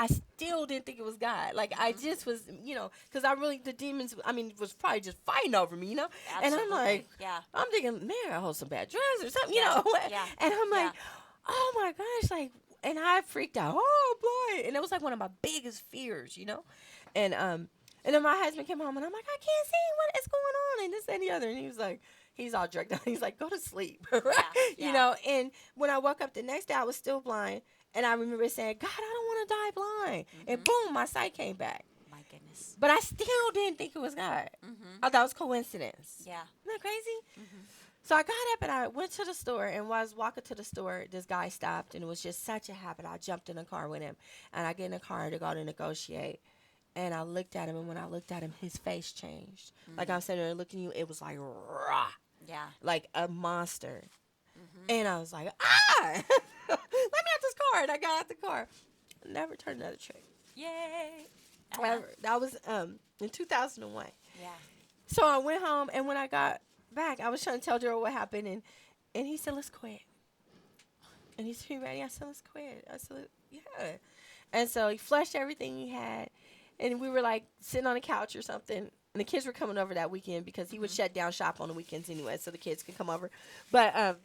still didn't think it was God. Like I just was, because the demons, was probably just fighting over me, And Absolutely. I'm like, Yeah. I'm thinking, man, I hold some bad drugs or something, Yeah. Yeah. And I'm like, Yeah. oh my gosh, like, and I freaked out. Oh boy, and it was like one of my biggest fears, and then my husband came home, and I'm like, I can't see what is going on, and this and the other, and he was like, he's all drugged out. He's like, go to sleep, right? Yeah. And when I woke up the next day, I was still blind, and I remember saying, God, I don't want to die blind, and boom, my sight came back. My goodness. But I still didn't think it was God. Mm-hmm. I thought it was coincidence. Yeah. Isn't that crazy? Mm-hmm. So I got up and I went to the store, and while I was walking to the store, this guy stopped, and it was just such a habit. I jumped in the car with him, and I get in the car to go to negotiate, and I looked at him, and when I looked at him, his face changed. Like I'm sitting there looking at you, it was like rah, Yeah. like a monster. Mm-hmm. And I was like, let me out this car, and I got out the car. Never turned another trick. Yay. Ever. That was in 2001. Yeah. So I went home, and when I got back, I was trying to tell Cheryl what happened, and he said, let's quit. And he said, you ready? I said, let's quit. I said, yeah. And so he flushed everything he had, and we were like sitting on a couch or something, and the kids were coming over that weekend because he would shut down shop on the weekends anyway, so the kids could come over. But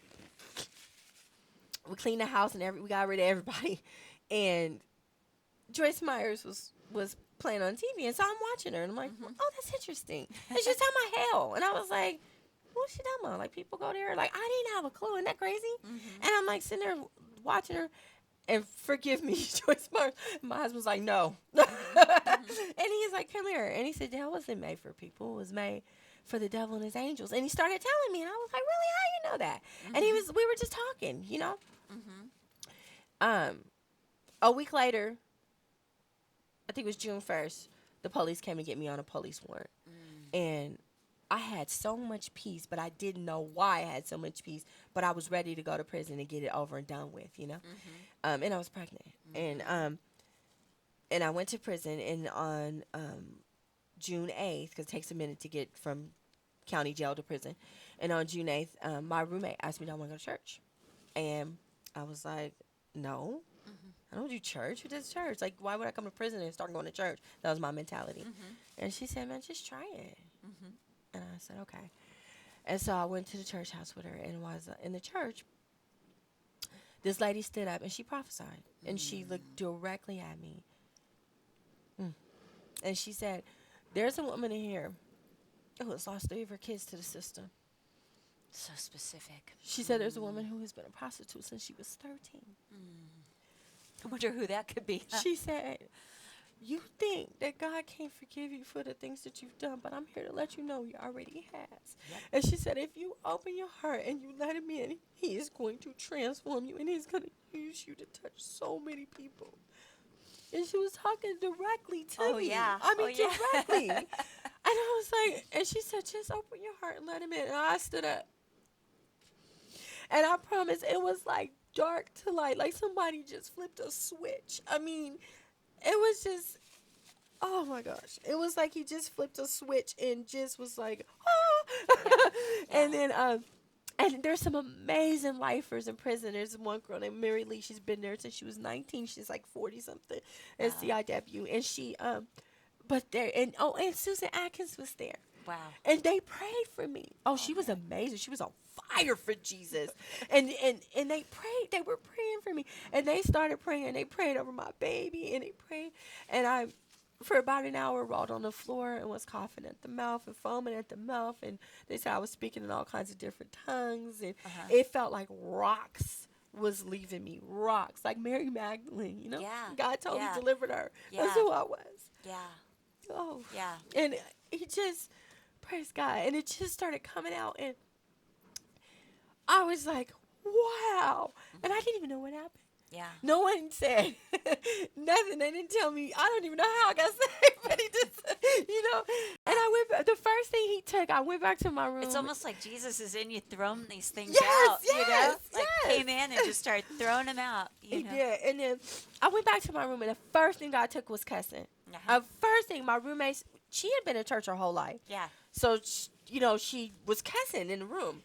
we cleaned the house, and we got rid of everybody. And Joyce Myers was playing on TV. And so I'm watching her, and I'm like, oh, that's interesting. And she's talking about hell. And I was like, what's she talking about? Like, people go there? Like, I didn't have a clue. Isn't that crazy? And I'm like sitting there watching her. And forgive me, Joyce Mars. My husband's like, no. And he's like, come here. And he said, hell wasn't made for people. It was made for the devil and his angels. And he started telling me. And I was like, really? How you know that? And we were just talking, you know? A week later, I think it was June 1st, the police came to get me on a police warrant. And I had so much peace, but I didn't know why I had so much peace. But I was ready to go to prison and get it over and done with, you know? And I was pregnant. And I went to prison, and on June 8th, because it takes a minute to get from county jail to prison. And on June 8th, my roommate asked me, do I want to go to church? And I was like, no. I don't do church. Who does church? Like, why would I come to prison and start going to church? That was my mentality. And she said, man, just try it. And I said, okay. And so I went to the church house with her, and was in the church. This lady stood up, and she prophesied. And she looked directly at me. And she said, there's a woman in here who has lost 3 of her kids to the system. So specific. She said there's a woman who has been a prostitute since she was 13. I wonder who that could be. She said, you think that God can't forgive you for the things that you've done, but I'm here to let you know he already has. And she said, if you open your heart and you let him in, he is going to transform you, and he's going to use you to touch so many people. And she was talking directly to me. I mean, directly. And I was like, and she said, just open your heart and let him in. And I stood up. And I promise, it was like dark to light, like somebody just flipped a switch. I mean, it was just, oh my gosh. It was like he just flipped a switch and just was like, ah. And then, and there's some amazing lifers in prison. There's one girl named Mary Lee. She's been there since she was 19. She's like 40-something at CIW. And she, and Susan Atkins was there. Wow. And they prayed for me. Oh, she was amazing. She was on fire for Jesus. And they prayed. They were praying for me. And they started praying. They prayed over my baby. And they prayed. And I, for about an hour, rolled on the floor and was coughing at the mouth and foaming at the mouth. And they said I was speaking in all kinds of different tongues. And it felt like rocks was leaving me. Rocks. Like Mary Magdalene, you know? Yeah. God totally delivered her. Yeah. That's who I was. Yeah. Oh. Yeah. And he just, praise God. And it just started coming out. And I was like, wow. And I didn't even know what happened. Yeah. No one said nothing. They didn't tell me. I don't even know how I got saved, but he just, you know. And I went, the first thing he took, I went back to my room. It's almost like Jesus is in you throwing these things Yes, out, you know? Like yes. came in and just started throwing them out, you know? Yeah, and then I went back to my room, and the first thing I took was cussing. First thing, my roommates, she had been in church her whole life. Yeah. So, she was cussing in the room.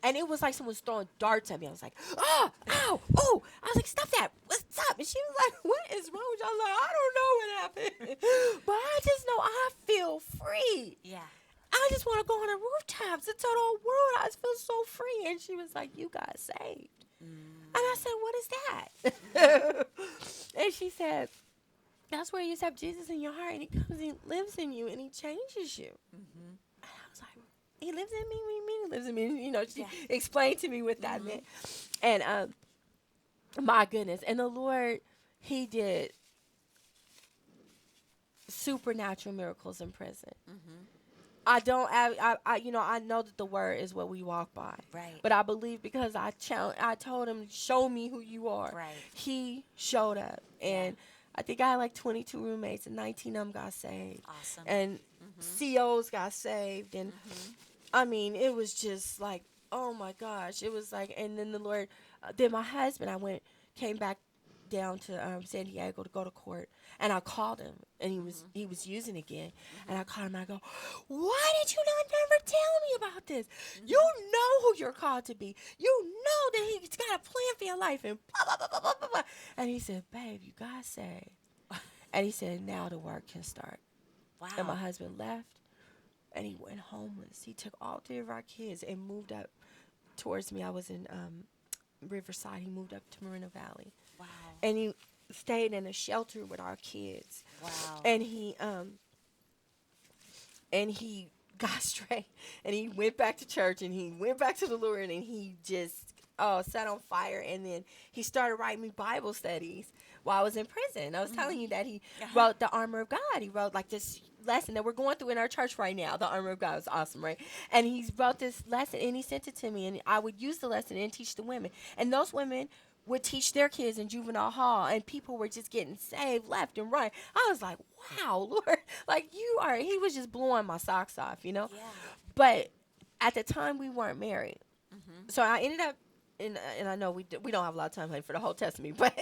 And it was like someone was throwing darts at me. I was like, oh, ow, oh. I was like, stop that. What's up? And she was like, what is wrong with you? I was like, I don't know what happened. But I just know I feel free. Yeah. I just want to go on the rooftops and tell the whole world I just feel so free. And she was like, you got saved. And I said, what is that? And she said, that's where you accept Jesus in your heart, and he comes and he lives in you, and he changes you. And I was like, he lives in me? What do you mean he lives in me? You know, she explained to me what that meant. And my goodness. And the Lord, he did supernatural miracles in prison. I know that the word is what we walk by. Right. But I believe because I told him, show me who you are. Right. He showed up. And I think I had like 22 roommates, and 19 of them got saved. Awesome. And COs got saved. And I mean, it was just like, oh my gosh. It was like, and then the Lord, then my husband, came back down to San Diego to go to court, and I called him, and he was using again, and I called him, and I go, why did you not never tell me about this? You know who you're called to be. You know that he's got a plan for your life, and blah, blah, blah, blah, blah, blah, blah. And he said, babe, you got saved. And he said, now the work can start. Wow. And my husband left, and he went homeless. He took all 3 of our kids and moved up towards me. I was in Riverside. He moved up to Moreno Valley. Wow. And stayed in a shelter with our kids. Wow. And he got straight, and he went back to church, and he went back to the Lord, and he just set on fire. And then he started writing me Bible studies while I was in prison. I was telling you that he wrote the armor of God. He wrote like this lesson that we're going through in our church right now. The armor of God is awesome, right? And he wrote this lesson, and he sent it to me, and I would use the lesson and teach the women, and those women would teach their kids in juvenile hall, and people were just getting saved left and right. I was like, wow, Lord, like he was just blowing my socks off, you know? Yeah. But at the time, we weren't married. Mm-hmm. So I ended up, and I know we don't have a lot of time for the whole testimony, but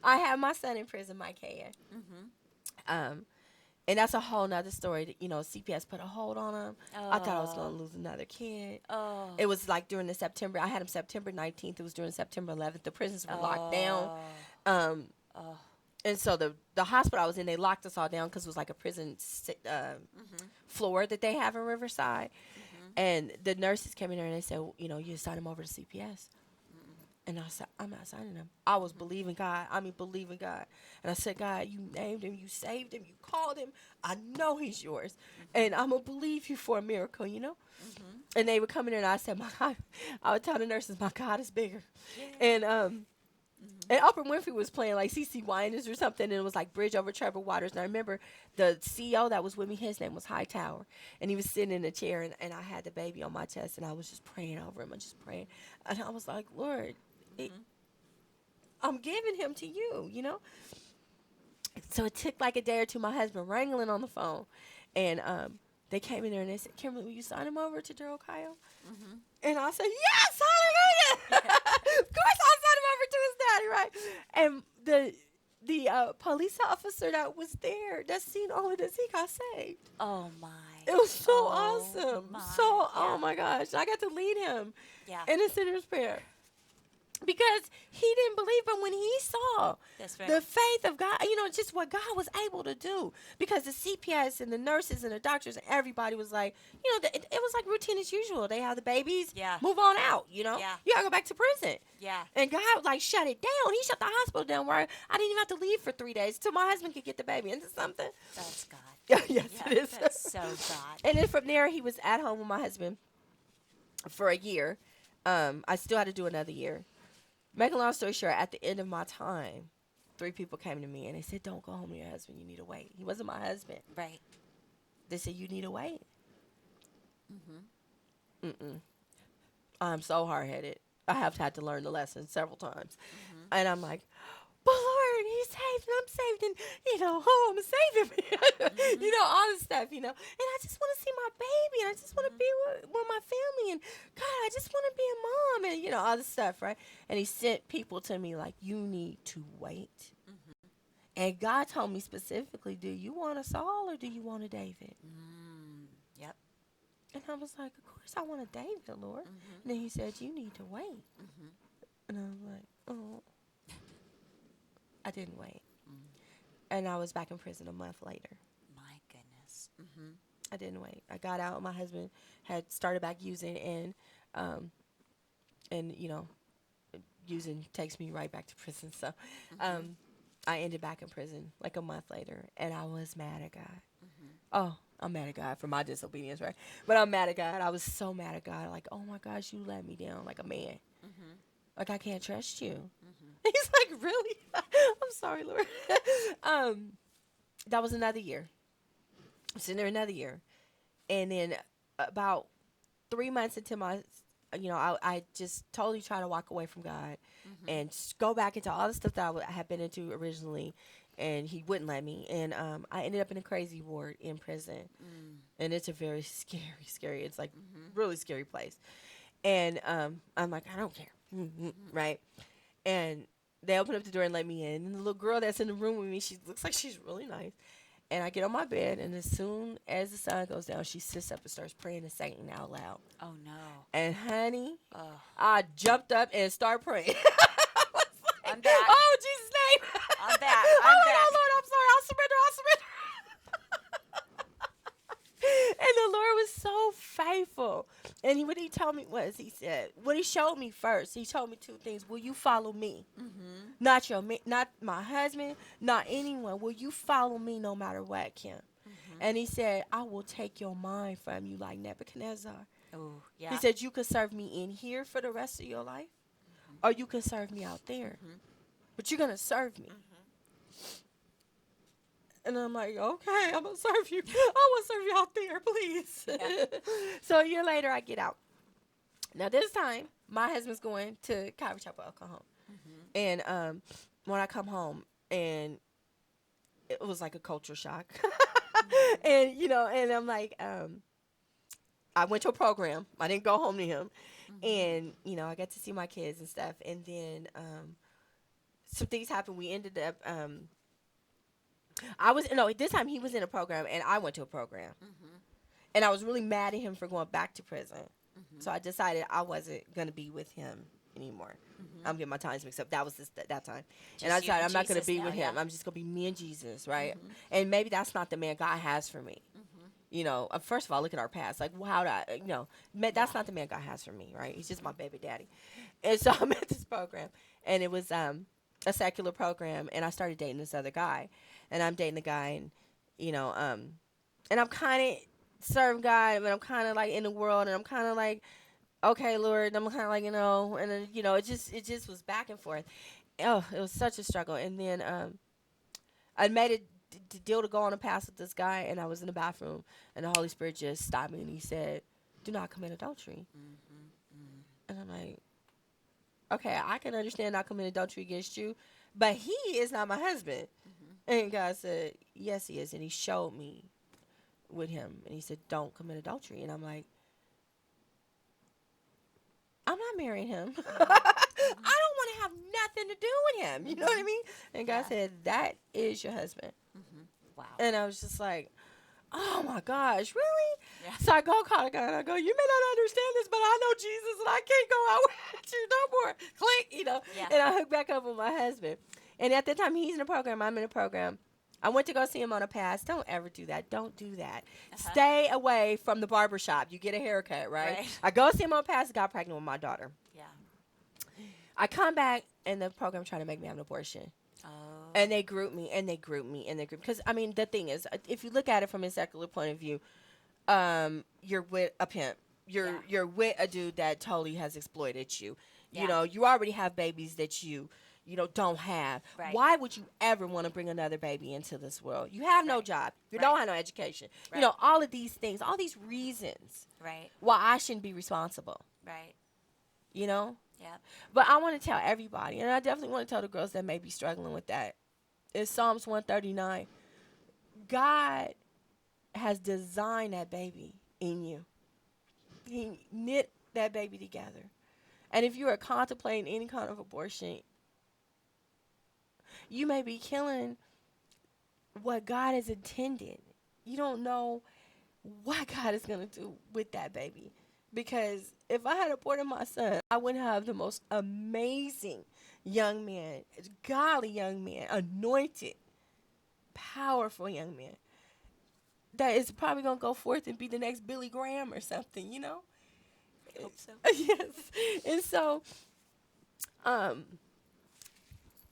I had my son in prison, Micaiah. Mm-hmm. And that's a whole nother story that, CPS put a hold on him. I thought I was going to lose another kid. Oh. It was like during the September, I had him September 19th. It was during September 11th. The prisons were locked down. And so the hospital I was in, they locked us all down because it was like a prison floor that they have in Riverside. Mm-hmm. And the nurses came in there and they said, you sign him over to CPS. And I said, I'm not signing him. I was believing God. Believing God. And I said, God, you named him. You saved him. You called him. I know he's yours. And I'm going to believe you for a miracle, Mm-hmm. And they would come in there and I said, my God, I would tell the nurses, my God is bigger. Yeah. And Oprah Winfrey was playing like CeCe Winans or something, and it was like Bridge Over Troubled Waters. And I remember the CEO that was with me, his name was Hightower, and he was sitting in a chair, and I had the baby on my chest, and I was just praying over him. I just praying. And I was like, Lord, I'm giving him to you, So it took like a day or two, my husband wrangling on the phone, and they came in there and they said, Kimberly, will you sign him over to Daryl Kyle? Mm-hmm. And I said, yes, hallelujah. Of course I'll send him over to his daddy, right? And the police officer that was there, that seen all of this, he got saved. Oh, my. It was so awesome. Oh my gosh. I got to lead him in a sinner's prayer. Because he didn't believe, but when he saw the faith of God, just what God was able to do. Because the CPS and the nurses and the doctors and everybody was like, it was like routine as usual. They have the babies, move on out, You got to go back to prison. Yeah. And God shut it down. He shut the hospital down where I didn't even have to leave for 3 days till my husband could get the baby into something. That's God. Yes, it is. That's so God. And then from there, he was at home with my husband for a year. I still had to do another year. Make a long story short, at the end of my time, 3 people came to me and they said, don't go home to your husband. You need to wait. He wasn't my husband. Right. They said, you need to wait. Mm-hmm. I'm so hard-headed. I have had to learn the lesson several times. And I'm like, but Lord, he's saved and I'm saved and, I'm going to save him. All this stuff, And I just want to see my baby and I just want to be with my family and, God, I just want to be a mom and, all this stuff, right? And he sent people to me like, you need to wait. And God told me specifically, do you want a Saul or do you want a David? Yep. And I was like, of course I want a David, Lord. And then he said, you need to wait. And I was like, oh. I didn't wait. And I was back in prison a month later. My goodness. I didn't wait. I got out. My husband had started back using, and using takes me right back to prison. So I ended back in prison like a month later, and I was mad at God. Oh, I'm mad at God for my disobedience, right? But I'm mad at God. I was so mad at God. Like, oh, my gosh, you let me down like a man. Like, I can't trust you. He's like, really? I'm sorry, Lord. That was another year. I was in there another year. And then about 3 months into my, I just totally tried to walk away from God and go back into all the stuff that I had been into originally. And he wouldn't let me. And I ended up in a crazy ward in prison. And it's a very scary, it's like really scary place. And I'm like, I don't care. Right? And they open up the door and let me in. And the little girl that's in the room with me, she looks like she's really nice. And I get on my bed, and as soon as the sun goes down, she sits up and starts praying and singing out loud. Oh, no. And, honey, I jumped up and started praying. I was like, I'm back. Oh, Jesus' name. I'm back. Oh, Lord, I'm sorry. I'll surrender. And the Lord was so faithful. And what he told me was, he said, what he showed me first, he told me two things. Will you follow me? Mm-hmm. Not my husband, not anyone. Will you follow me no matter what, Kim? Mm-hmm. And he said, I will take your mind from you like Nebuchadnezzar. Oh, He yeah. said, you could serve me in here for the rest of your life, or you could serve me out there. Mm-hmm. But you're going to serve me. Mm-hmm. And I'm like, okay, I'm going to serve you. I want to serve you out there, please. Yeah. So a year later, I get out. Now, this time, my husband's going to Calvary Chapel, Oklahoma. Mm-hmm. And when I come home, and it was like a culture shock. Mm-hmm. And, and I'm like, I went to a program. I didn't go home to him. Mm-hmm. And, I got to see my kids and stuff. And then some things happened. We ended up, this time he was in a program and I went to a program. Mm-hmm. And I was really mad at him for going back to prison. Mm-hmm. So I decided I wasn't going to be with him anymore. Mm-hmm. I'm getting my times mixed up. That was that time. Just And I you decided and I'm not going to Jesus be now, with him. yeah. I'm just going to be me and Jesus, right? Mm-hmm. And maybe that's not the man God has for me. Mm-hmm. First of all, look at our past. Like, how do I, that's Yeah. not the man God has for me, right? He's just my baby daddy. And so I'm at this program, and it was a secular program, and I started dating this other guy, and I'm dating the guy, and and I'm kind of serving God, but I'm kind of like in the world, and I'm kind of like, okay, Lord, and I'm kind of like, and then, it just was back and forth. Oh, it was such a struggle, and then I made a deal to go on a pass with this guy, and I was in the bathroom, and the Holy Spirit just stopped me, and he said, "Do not commit adultery." Mm-hmm. And I'm like, okay, I can understand not committing adultery against you, but he is not my husband. Mm-hmm. And God said, yes, he is. And he showed me with him, and he said, don't commit adultery. And I'm like, I'm not marrying him. I don't want to have nothing to do with him. You know what I mean? And God Yeah. said, that is your husband. Mm-hmm. Wow. And I was just like, oh my gosh, really? Yeah. So I go call the guy and I go, you may not understand this, but I know Jesus and I can't go out with you no more. Click, Yeah. and I hook back up with my husband. And at the time he's in a program, I'm in a program. I went to go see him on a pass. Don't ever do that. Don't do that. Uh-huh. Stay away from the barber shop. You get a haircut, right? Right. I go see him on a pass, got pregnant with my daughter. Yeah. I come back and the program trying to make me have an abortion. Oh. And they group me, and they group me, and they group. Because, I mean, the thing is, if you look at it from a secular point of view, you're with a pimp. You're with a dude that totally has exploited you. Yeah. You already have babies that you don't have. Right. Why would you ever want to bring another baby into this world? You have no Right. job. You Right. don't have no education. Right. All of these things, all these reasons Right. why I shouldn't be responsible. Right. Yeah. Yeah. But I want to tell everybody, and I definitely want to tell the girls that may be struggling with that. It's Psalms 139. God has designed that baby in you. He knit that baby together. And if you are contemplating any kind of abortion, you may be killing what God has intended. You don't know what God is going to do with that baby. Because if I had aborted my son, I would have the most amazing young man, godly young man, anointed, powerful young man that is probably going to go forth and be the next Billy Graham or something, Hope so. Yes. And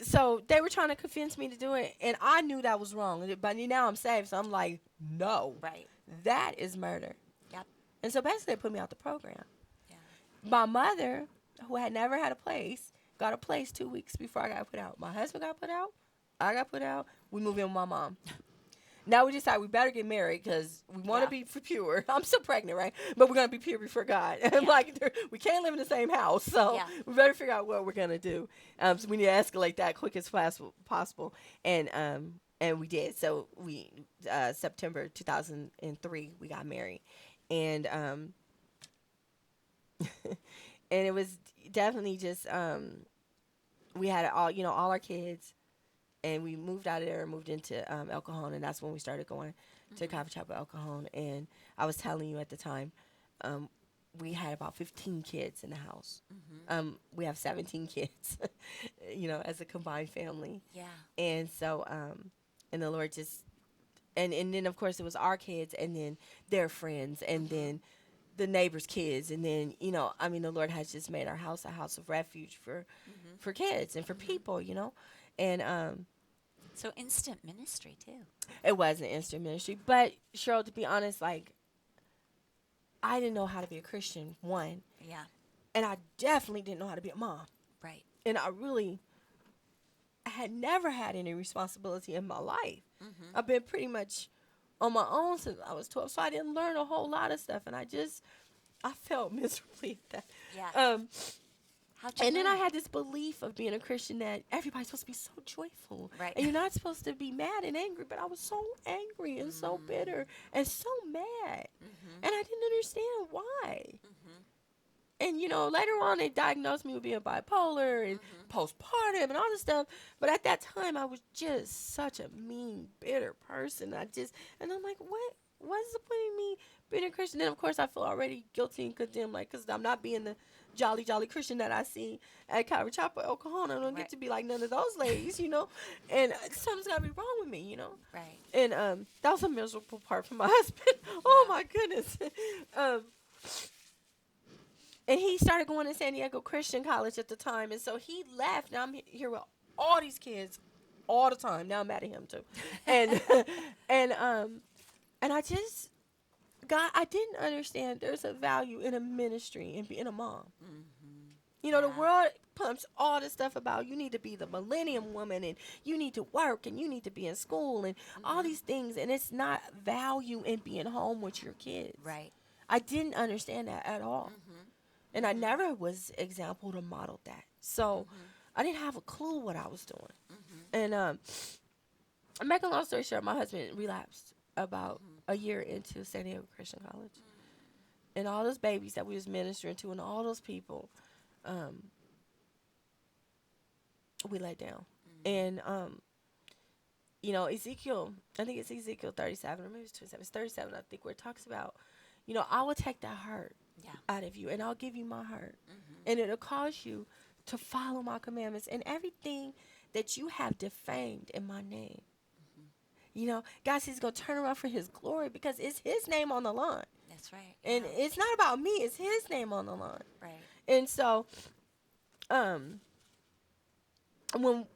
so they were trying to convince me to do it, and I knew that was wrong. But now I'm saved, so I'm like, no, Right. that is murder. Yep. And so basically, they put me out the program. Yeah. My mother, who had never had a place, got a place 2 weeks before I got put out. My husband got put out. I got put out. We moved in with my mom. Now we decided we better get married because we want to be pure. I'm still pregnant, right? But we're going to be pure before God. And we can't live in the same house. So we better figure out what we're going to do. So we need to escalate that quick as possible. And we did. So we, September 2003, we got married. And, and it was definitely just, we had all our kids. And we moved out of there and moved into El Cajon, and that's when we started going to Calvary Chapel El Cajon. And I was telling you at the time, we had about 15 kids in the house. Mm-hmm. We have 17 kids, as a combined family. Yeah. And so, and the Lord just, and then of course it was our kids, and then their friends, and then the neighbors' kids, and then I mean, the Lord has just made our house a house of refuge for kids and for people, and So instant ministry too. it was an instant ministry. But Cheryl, to be honest, like I didn't know how to be a Christian, one, Yeah. and I definitely didn't know how to be a mom, Right. and I had never had any responsibility in my life. I've been pretty much on my own since I was 12, so I didn't learn a whole lot of stuff, and I felt miserably at that. Yeah. How'd you And then I learn? had this belief of being a Christian that everybody's supposed to be so joyful. Right. And you're not supposed to be mad and angry, but I was so angry and so bitter and so mad. And I didn't understand why. And, later on they diagnosed me with being bipolar and postpartum and all this stuff. But at that time, I was just such a mean, bitter person. And I'm like, what's the point of me being a Christian? Then, of course, I feel already guilty and condemned, like, because I'm not being the jolly, jolly Christian that I see at Calvary Chapel, Oklahoma. I don't get to be like none of those ladies, And something's got to be wrong with me, Right. And that was a miserable part for my husband. Oh, my goodness. And he started going to San Diego Christian College at the time. And so he left. Now I'm here with all these kids all the time. Now I'm mad at him, too. And, and I didn't understand there's a value in a ministry and being a mom. The world pumps all this stuff about you need to be the millennium woman and you need to work and you need to be in school and all these things. And it's not value in being home with your kids. Right. I didn't understand that at all. And I never was example to model that. So I didn't have a clue what I was doing. And make a long story short, my husband relapsed about a year into San Diego Christian College. And all those babies that we was ministering to and all those people, we let down. And, Ezekiel, I think it's Ezekiel 37, or maybe it's 27. It's 37, I think, where it talks about, I will take that hurt out of you, and I'll give you my heart. And it'll cause you to follow my commandments and everything that you have defamed in my name. God says he's going to turn around for his glory because it's his name on the line. That's right. And it's not about me. It's his name on the line. Right. And so when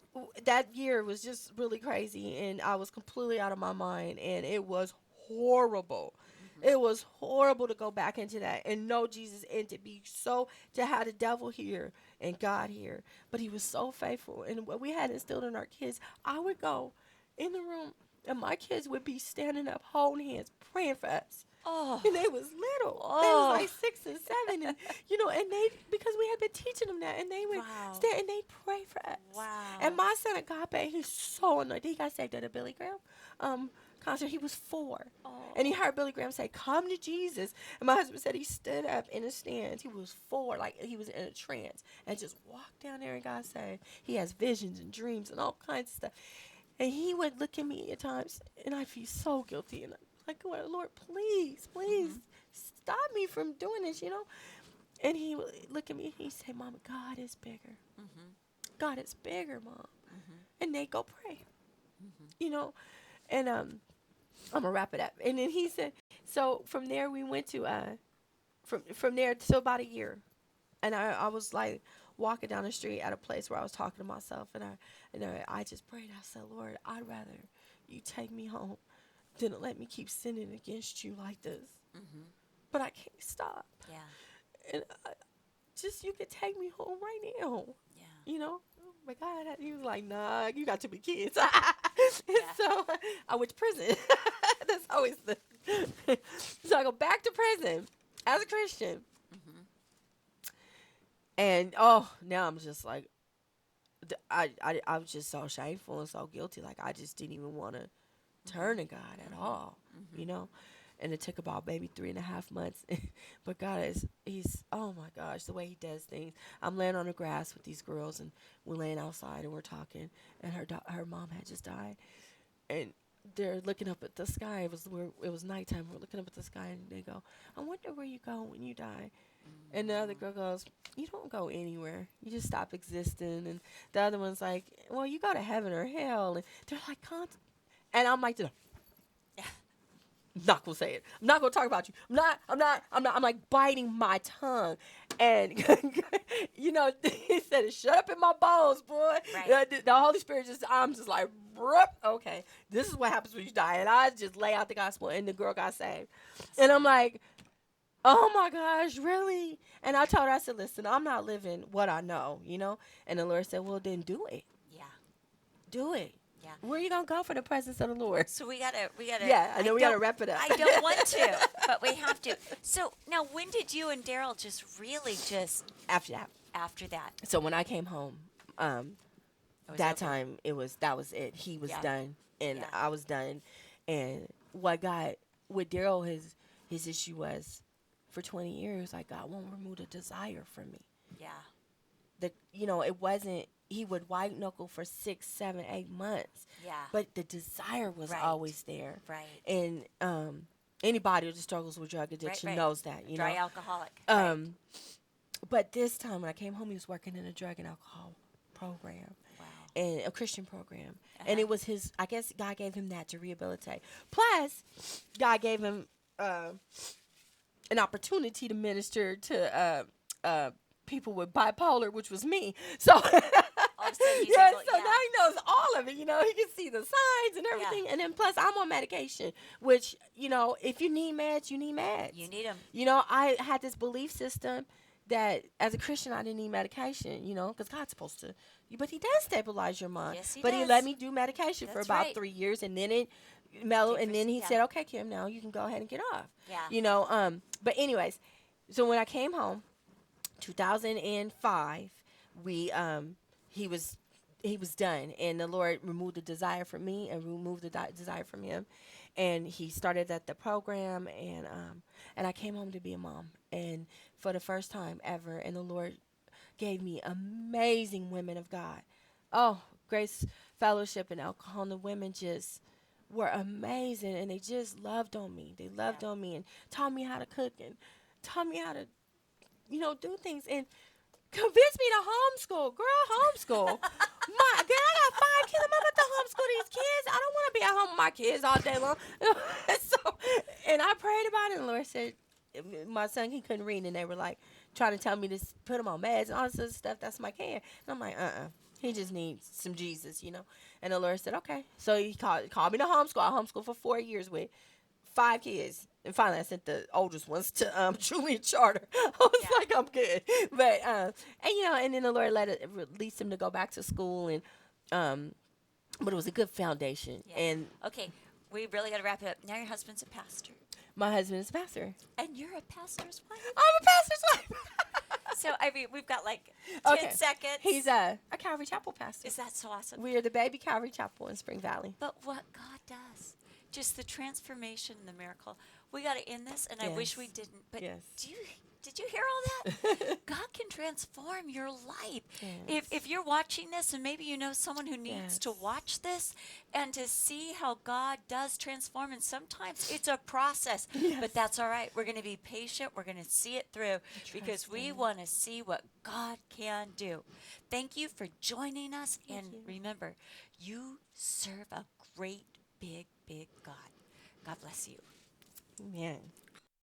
that year was just really crazy and I was completely out of my mind and it was horrible. It was horrible to go back into that and know Jesus and to have the devil here and God here. But he was so faithful. And what we had instilled in our kids, I would go in the room and my kids would be standing up, holding hands, praying for us. Oh. And they was little. They was like 6 and 7. And, and because we had been teaching them that. And they would stand and they'd pray for us. Wow. And my son, Agape, he's so anointed. He got saved at a Billy Graham concert. He was 4. Oh. And he heard Billy Graham say, "Come to Jesus." And my husband said he stood up in the stands. He was 4, like he was in a trance. And just walked down there and got saved. He has visions and dreams and all kinds of stuff. And he would look at me at times, and I'd feel so guilty. And I'm like, "Lord, please, stop me from doing this, And he would look at me, and he'd say, "Mama, God is bigger. God is bigger, Mom." And they go pray, And I'm going to wrap it up. And then he said, so from there we went to, from there to about a year. And I was like walking down the street at a place where I was talking to myself. And I just prayed. I said, "Lord, I'd rather you take me home than to let me keep sinning against you like this. But I can't stop. Yeah. And you could take me home right now." Yeah. But God, he was like, "Nah, you got too many kids." So I went to prison. That's always so I go back to prison as a Christian. And now I'm just like, I was just so shameful and so guilty. Like I just didn't even want to turn to God at all, And it took about maybe 3.5 months. But God he's, oh my gosh, the way he does things. I'm laying on the grass with these girls and we're laying outside and we're talking. And her mom had just died. And they're looking up at the sky. It was nighttime. We're looking up at the sky and they go, "I wonder where you go when you die." And the other girl goes, "You don't go anywhere. You just stop existing." And the other one's like, "Well, you go to heaven or hell." And they're like, and I'm like, I'm not gonna say it. I'm not gonna talk about you. I'm like biting my tongue. And you know, he said, shut up in my bones, boy. Right. The Holy Spirit I'm just like, "Bruh, okay, this is what happens when you die. And I just lay out the gospel, and the girl got saved. And I'm like, oh my gosh, really? And I told her, I said, listen, I'm not living what I know, you know? And the Lord said, well, then do it. Yeah. Do it. Yeah. Where are you going to go for the presence of the Lord? So we gotta. Yeah, I know we got to wrap it up. I don't want to, but we have to. So now, when did you and Daryl just really just After that. after that? So when I came home, was that over. time that was it. He was Yeah. done, and Yeah. I was done. And what God with Daryl, his issue was, for 20 years, like, God won't remove the desire from me. Yeah. It wasn't. He would white knuckle for 6, 7, 8 months. Yeah. But the desire was Right. always there. Right. And anybody that struggles with drug addiction right. knows that. You Dry know. alcoholic. Right. But this time when I came home, he was working in a drug and alcohol program. Wow. And a Christian program. And it was I guess God gave him that to rehabilitate. Plus, God gave him an opportunity to minister to people with bipolar, which was me. So, All of a sudden he's yeah, able- so now he knows all of it. You know, he can see the signs and everything. Yeah. And then plus, I'm on medication, which, you know, if you need meds, you need meds. You need them. You know, I had this belief system that as a Christian, I didn't need medication, you know, because God's supposed to. But he does stabilize your mind. Yes, he but he does. let me do medication for That's about right. 3 years, and then it mellowed, and then he Yeah. said, okay, Kim, now you can go ahead and get off. Yeah. You know, but anyways, so when I came home, 2005, he was done, and the Lord removed the desire from me and removed the desire from him, and he started at the program, and I came home to be a mom, and for the first time ever, and the Lord gave me amazing women of God. Oh, Grace Fellowship and Alcohol, and the women just were amazing, and they just loved on me. They loved on me and taught me how to cook and taught me how to, you know, do things and convinced me to homeschool. Girl, homeschool. I got 5 kids. I'm about to homeschool these kids. I don't want to be at home with my kids all day long. And I prayed about it, and the Lord said, my son, he couldn't read, and they were like trying to tell me to put him on meds and all this other stuff. That's my care. And I'm like, he just needs some Jesus, you know. And the Lord said, okay. So he called me to homeschool. I homeschooled for 4 years with 5 kids. And finally, I sent the oldest ones to Julian Charter. I was like, I'm good. But, and, you know, and then the Lord released him to go back to school. And but it was a good foundation. Yeah. And Okay, we really got to wrap it up. Now your husband's a pastor. my husband is a pastor. And you're a pastor's wife? I'm a pastor's wife. So, I mean, we've got like 10 seconds. He's a Calvary Chapel pastor. Is that so awesome? We are the baby Calvary Chapel in Spring Valley. But what God does, just the transformation, the miracle. We got to end this, and I wish we didn't. But Yes. did you hear all that? God can transform your life. Yes. If you're watching this, and maybe you know someone who needs to watch this, and to see how God does transform, and sometimes it's a process, but that's all right. We're going to be patient. We're going to see it through because we want to see what God can do. Thank you for joining us, and remember, you serve a great, big, big God. God bless you. Amen.